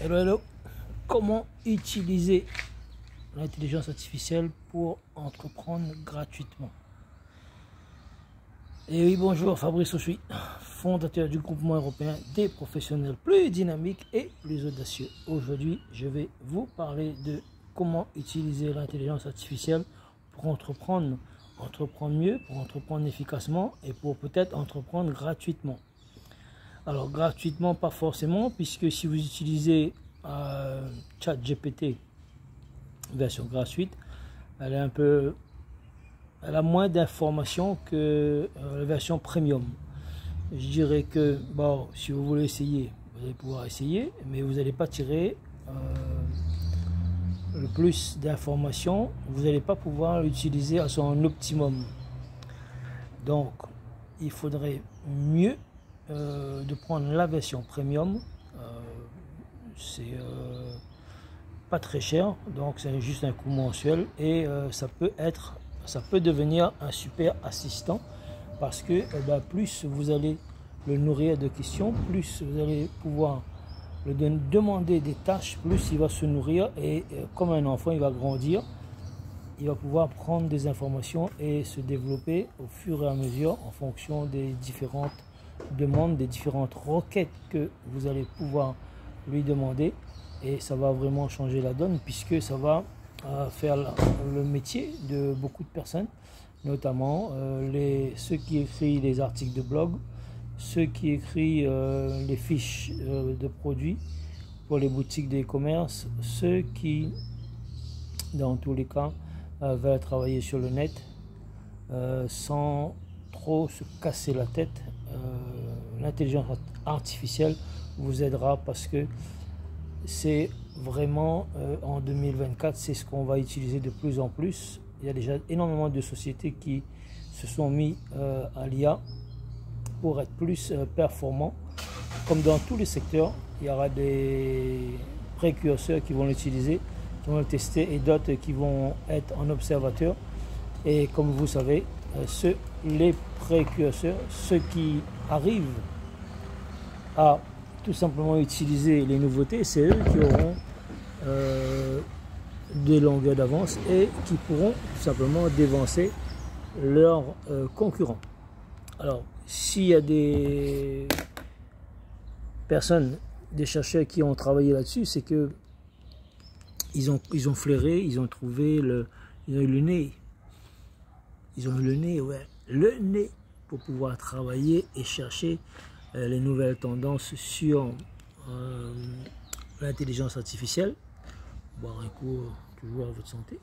Hello, hello. Comment utiliser l'intelligence artificielle pour entreprendre gratuitement? Et oui, bonjour, Fabrice Ochoui, fondateur du groupement européen des professionnels plus dynamiques et plus audacieux. Aujourd'hui, je vais vous parler de comment utiliser l'intelligence artificielle pour entreprendre mieux, pour entreprendre efficacement et pour peut-être entreprendre gratuitement. Alors gratuitement, pas forcément, puisque si vous utilisez ChatGPT version gratuite, elle a moins d'informations que la version premium. Je dirais que bon, si vous voulez essayer, vous allez pouvoir essayer, mais vous n'allez pas tirer le plus d'informations, vous n'allez pas pouvoir l'utiliser à son optimum. Donc il faudrait mieux de prendre la version premium. C'est pas très cher, donc c'est juste un coût mensuel et ça peut devenir un super assistant, parce que plus vous allez le nourrir de questions, plus vous allez pouvoir le demander des tâches, plus il va se nourrir et comme un enfant il va grandir, il va pouvoir prendre des informations et se développer au fur et à mesure en fonction des différentes demandes, des différentes requêtes que vous allez pouvoir lui demander, et ça va vraiment changer la donne, puisque ça va faire le métier de beaucoup de personnes, notamment ceux qui écrivent les articles de blog, ceux qui écrivent les fiches de produits pour les boutiques d'e-commerce, ceux qui dans tous les cas veulent travailler sur le net sans trop se casser la tête. L'intelligence artificielle vous aidera, parce que c'est vraiment en 2024, c'est ce qu'on va utiliser de plus en plus. Il y a déjà énormément de sociétés qui se sont mis à l'IA pour être plus performants. Comme dans tous les secteurs, il y aura des précurseurs qui vont l'utiliser, qui vont le tester, et d'autres qui vont être en observateur. Et comme vous savez, les précurseurs, ceux qui arrivent à tout simplement utiliser les nouveautés, c'est eux qui auront des longueurs d'avance et qui pourront tout simplement dévancer leurs concurrents. Alors, s'il y a des personnes, des chercheurs qui ont travaillé là-dessus, c'est que ils ont flairé, ils ont trouvé ils ont eu le nez. Ils ont eu le nez, ouais, le nez, pour pouvoir travailler et chercher les nouvelles tendances sur l'intelligence artificielle. Boire un coup, toujours à votre santé.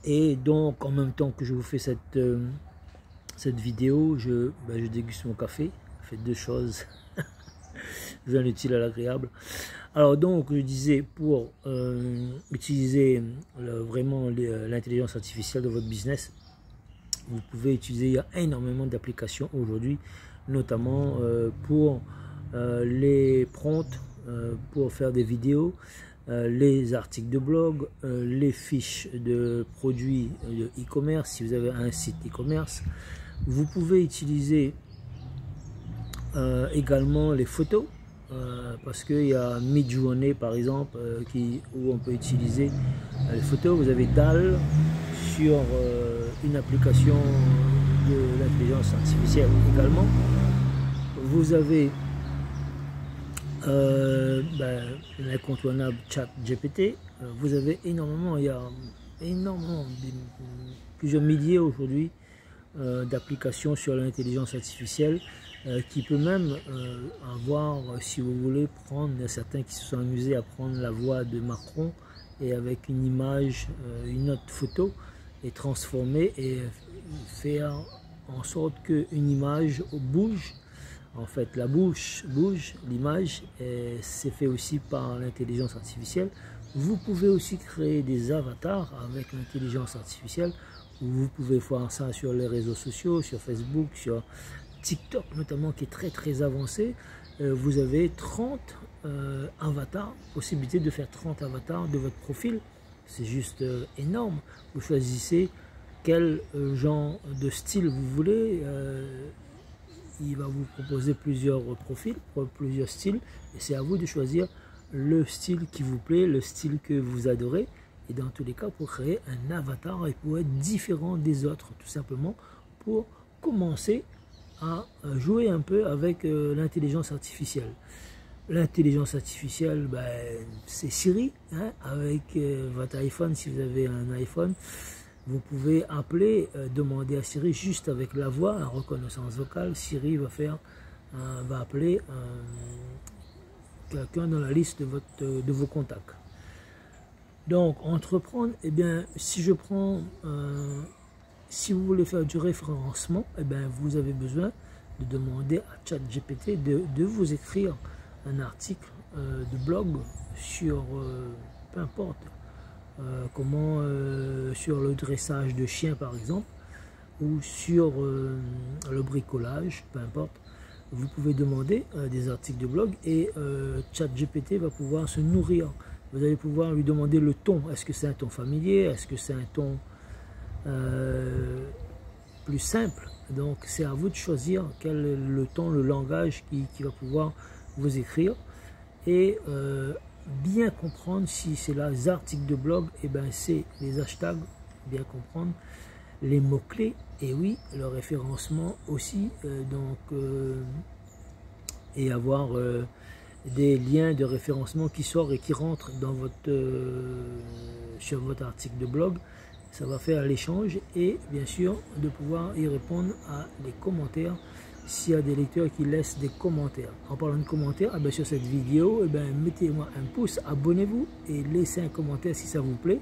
Et donc, en même temps que je vous fais cette vidéo, je déguste mon café. Je fais deux choses. Je viens l'utile à l'agréable. Alors donc, je disais, pour utiliser vraiment l'intelligence artificielle de votre business, vous pouvez utiliser, il y a énormément d'applications aujourd'hui, notamment pour les prompts, pour faire des vidéos, les articles de blog, les fiches de produits de e-commerce, si vous avez un site e-commerce. Vous pouvez utiliser également les photos, parce qu'il y a Midjourney par exemple, où on peut utiliser les photos. Vous avez DALL sur une application de l'intelligence artificielle également. Vous avez l'incontournable ChatGPT. Vous avez énormément, il y a énormément, plusieurs milliers aujourd'hui d'applications sur l'intelligence artificielle, qui peut même avoir, si vous voulez, prendre, il y a certains qui se sont amusés à prendre la voix de Macron et avec une image, une autre photo, et transformer et faire en sorte qu'une image bouge. En fait, la bouche bouge, l'image, c'est fait aussi par l'intelligence artificielle. Vous pouvez aussi créer des avatars avec l'intelligence artificielle. Vous pouvez voir ça sur les réseaux sociaux, sur Facebook, sur TikTok notamment, qui est très très avancé. Vous avez 30 avatars, possibilité de faire 30 avatars de votre profil. C'est juste énorme. Vous choisissez quel genre de style vous voulez. il va vous proposer plusieurs profils, plusieurs styles, et c'est à vous de choisir le style qui vous plaît, le style que vous adorez, et dans tous les cas pour créer un avatar et pour être différent des autres, tout simplement pour commencer à jouer un peu avec l'intelligence artificielle. L'intelligence artificielle, ben, c'est Siri, hein, avec votre iPhone. Si vous avez un iPhone, vous pouvez appeler, demander à Siri juste avec la voix, la reconnaissance vocale. Siri va appeler quelqu'un dans la liste de vos contacts. Donc, entreprendre, eh bien, si je prends, si vous voulez faire du référencement, eh bien, vous avez besoin de demander à ChatGPT de vous écrire un article de blog sur, peu importe, comment, sur le dressage de chiens par exemple, ou sur le bricolage, peu importe. Vous pouvez demander des articles de blog et ChatGPT va pouvoir se nourrir. Vous allez pouvoir lui demander le ton. Est-ce que c'est un ton familier? Est-ce que c'est un ton plus simple? Donc c'est à vous de choisir quel est le ton, le langage qui va pouvoir vous écrire, et bien comprendre si c'est là les articles de blog, et ben c'est les hashtags, bien comprendre les mots-clés, et oui, le référencement aussi, et avoir des liens de référencement qui sortent et qui rentrent dans sur votre article de blog. Ça va faire l'échange, et bien sûr de pouvoir y répondre à des commentaires s'il y a des lecteurs qui laissent des commentaires. En parlant de commentaires, eh bien, sur cette vidéo, eh mettez-moi un pouce, abonnez-vous et laissez un commentaire si ça vous plaît.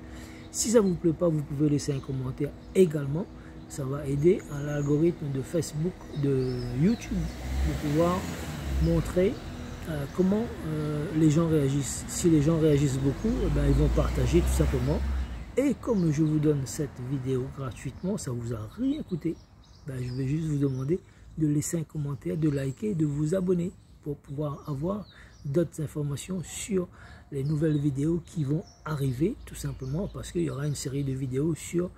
Si ça ne vous plaît pas, vous pouvez laisser un commentaire également. Ça va aider à l'algorithme de Facebook, de YouTube, de pouvoir montrer comment les gens réagissent. Si les gens réagissent beaucoup, eh bien, ils vont partager tout simplement. Et comme je vous donne cette vidéo gratuitement, ça ne vous a rien coûté, ben, je vais juste vous demander de laisser un commentaire, de liker, de vous abonner pour pouvoir avoir d'autres informations sur les nouvelles vidéos qui vont arriver, tout simplement parce qu'il y aura une série de vidéos sur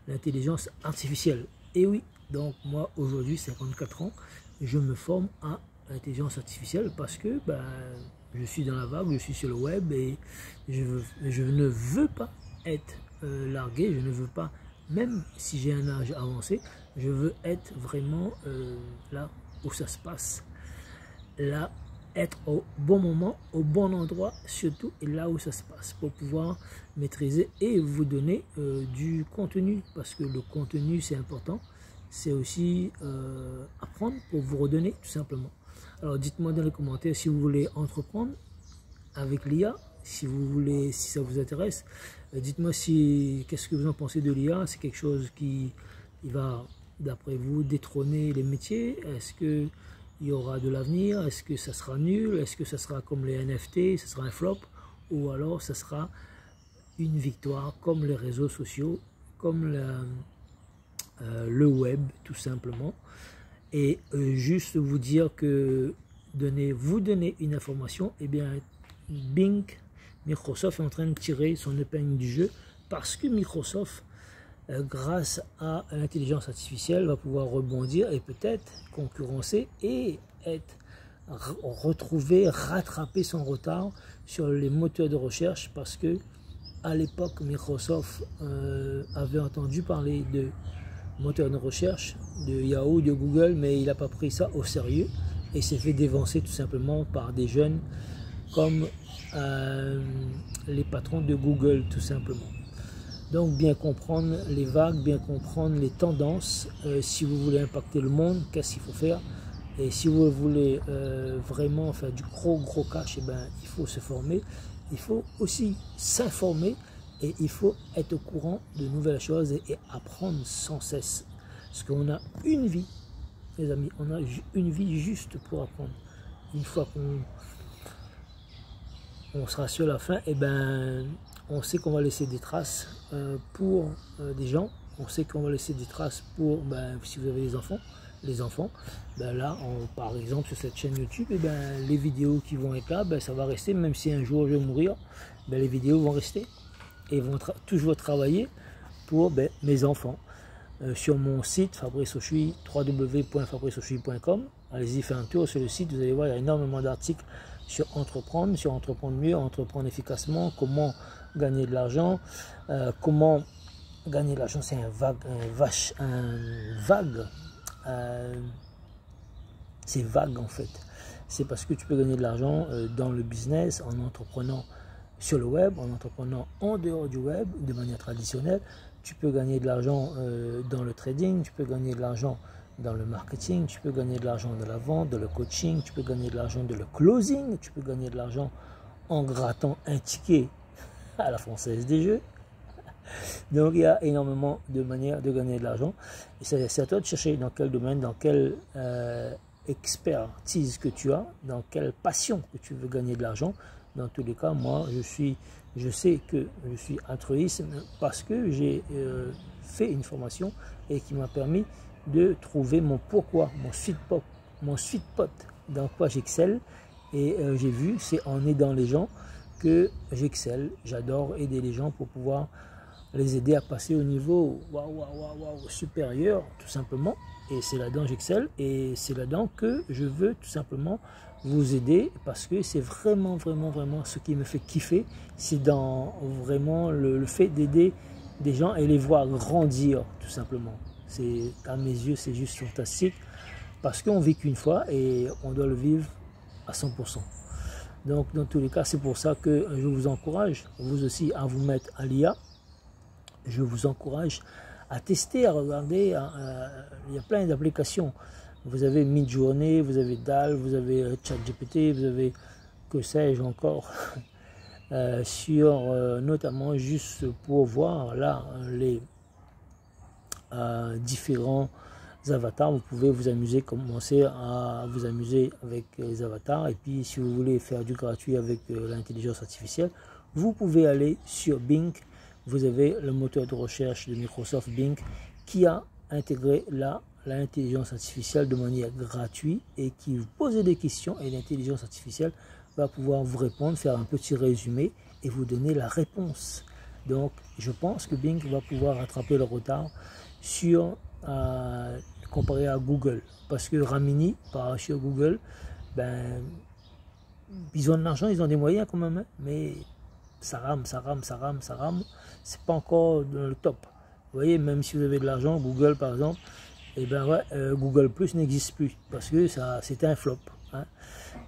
l'intelligence artificielle. Et oui, donc moi aujourd'hui 54 ans, je me forme à l'intelligence artificielle parce que ben, je suis dans la vague, je suis sur le web, et je ne veux pas être largué, je ne veux pas, même si j'ai un âge avancé, je veux être vraiment là où ça se passe, là, être au bon moment, au bon endroit surtout, et là où ça se passe, pour pouvoir maîtriser et vous donner du contenu, parce que le contenu c'est important, c'est aussi apprendre pour vous redonner tout simplement. Alors dites-moi dans les commentaires si vous voulez entreprendre avec l'IA, si vous voulez, si ça vous intéresse. Dites-moi qu'est-ce que vous en pensez de l'IA. C'est quelque chose qui va, d'après vous, détrôner les métiers? Est-ce qu'il y aura de l'avenir? Est-ce que ça sera nul? Est-ce que ça sera comme les NFT, ça sera un flop? Ou alors ça sera une victoire comme les réseaux sociaux, comme le web tout simplement? Et juste vous dire que vous donner une information, et bien Bing, Microsoft est en train de tirer son épingle du jeu, parce que Microsoft, grâce à l'intelligence artificielle, va pouvoir rebondir et peut-être concurrencer et rattraper son retard sur les moteurs de recherche, parce que à l'époque Microsoft avait entendu parler de moteurs de recherche, de Yahoo, de Google, mais il n'a pas pris ça au sérieux et s'est fait dévancer tout simplement par des jeunes comme les patrons de Google tout simplement. Donc bien comprendre les vagues, bien comprendre les tendances. Si vous voulez impacter le monde, qu'est-ce qu'il faut faire? Et si vous voulez vraiment faire du gros cash, eh ben, il faut se former. Il faut aussi s'informer et il faut être au courant de nouvelles choses et apprendre sans cesse. Parce qu'on a une vie, les amis, on a une vie juste pour apprendre. Une fois qu'on sera sur la fin, et ben, on sait qu'on va laisser des traces pour des gens. On sait qu'on va laisser des traces pour, ben, si vous avez les enfants, ben là, par exemple, sur cette chaîne YouTube, et ben, les vidéos qui vont être là, ben, ça va rester, même si un jour je vais mourir, ben, les vidéos vont rester et vont toujours travailler pour mes enfants. Sur mon site Fabrice Auchuy, www.fabriceauchuy.com, Allez-y, faites un tour sur le site, vous allez voir, il y a énormément d'articles sur entreprendre mieux, entreprendre efficacement, comment gagner de l'argent, comment gagner de l'argent, c'est c'est vague en fait. C'est parce que tu peux gagner de l'argent dans le business, en entreprenant sur le web, en entreprenant en dehors du web, de manière traditionnelle. Tu peux gagner de l'argent dans le trading, tu peux gagner de l'argent dans le marketing, tu peux gagner de l'argent de la vente, de le coaching, tu peux gagner de l'argent de le closing, tu peux gagner de l'argent en grattant un ticket à la Française des Jeux. Donc il y a énormément de manières de gagner de l'argent. Et c'est à toi de chercher dans quel domaine, dans quelle expertise que tu as, dans quelle passion que tu veux gagner de l'argent. Dans tous les cas, moi je sais que je suis altruiste parce que j'ai fait une formation et qui m'a permis de trouver mon pourquoi, mon sweet spot dans quoi j'excelle. Et j'ai vu, c'est en aidant les gens que j'excelle. J'adore aider les gens pour pouvoir les aider à passer au niveau supérieur, tout simplement. Et c'est là-dedans que j'excelle. Et c'est là-dedans que je veux tout simplement vous aider, parce que c'est vraiment ce qui me fait kiffer. C'est dans vraiment le fait d'aider des gens et les voir grandir, tout simplement. C'est, à mes yeux, c'est juste fantastique, parce qu'on vit qu'une fois et on doit le vivre à 100%. Donc dans tous les cas, c'est pour ça que je vous encourage, vous aussi, à vous mettre à l'IA. Je vous encourage à tester, à regarder. Il y a plein d'applications. Vous avez Midjourney, vous avez DALL, vous avez ChatGPT, vous avez, que sais-je encore, sur notamment juste pour voir là les différents avatars. Vous pouvez vous amuser, commencer à vous amuser avec les avatars. Et puis si vous voulez faire du gratuit avec l'intelligence artificielle, vous pouvez aller sur Bing. Vous avez le moteur de recherche de Microsoft Bing qui a intégré l'intelligence artificielle de manière gratuite et qui vous pose des questions et l'intelligence artificielle va pouvoir vous répondre, faire un petit résumé et vous donner la réponse. Donc je pense que Bing va pouvoir rattraper le retard sur comparé à Google, parce que Ramini sur Google, ben ils ont de l'argent, ils ont des moyens quand même, hein, mais ça rame, c'est pas encore dans le top. Vous voyez, même si vous avez de l'argent, Google par exemple, et ben ouais, Google Plus n'existe plus parce que c'était un flop. Hein.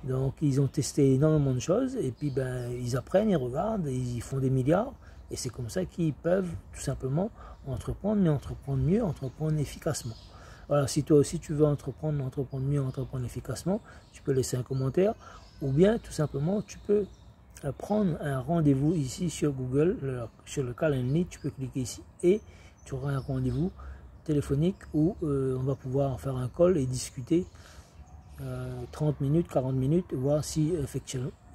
Donc ils ont testé énormément de choses et puis ben ils apprennent, ils regardent, ils font des milliards et c'est comme ça qu'ils peuvent tout simplement entreprendre, mais entreprendre mieux, entreprendre efficacement. Voilà, si toi aussi tu veux entreprendre mieux, entreprendre efficacement, tu peux laisser un commentaire ou bien tout simplement tu peux prendre un rendez-vous ici sur Google, sur le Calendly, tu peux cliquer ici et tu auras un rendez-vous téléphonique où on va pouvoir faire un call et discuter 30 minutes, 40 minutes, voir si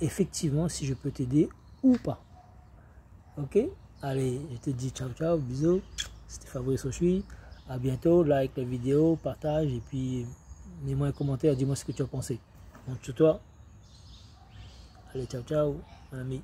effectivement si je peux t'aider ou pas. Ok, allez, je te dis ciao, bisous, c'était Fabrice Ochoui, à bientôt, like la vidéo, partage et puis mets-moi un commentaire, dis-moi ce que tu as pensé. Donc, sur toi. Allez, ciao, mon ami.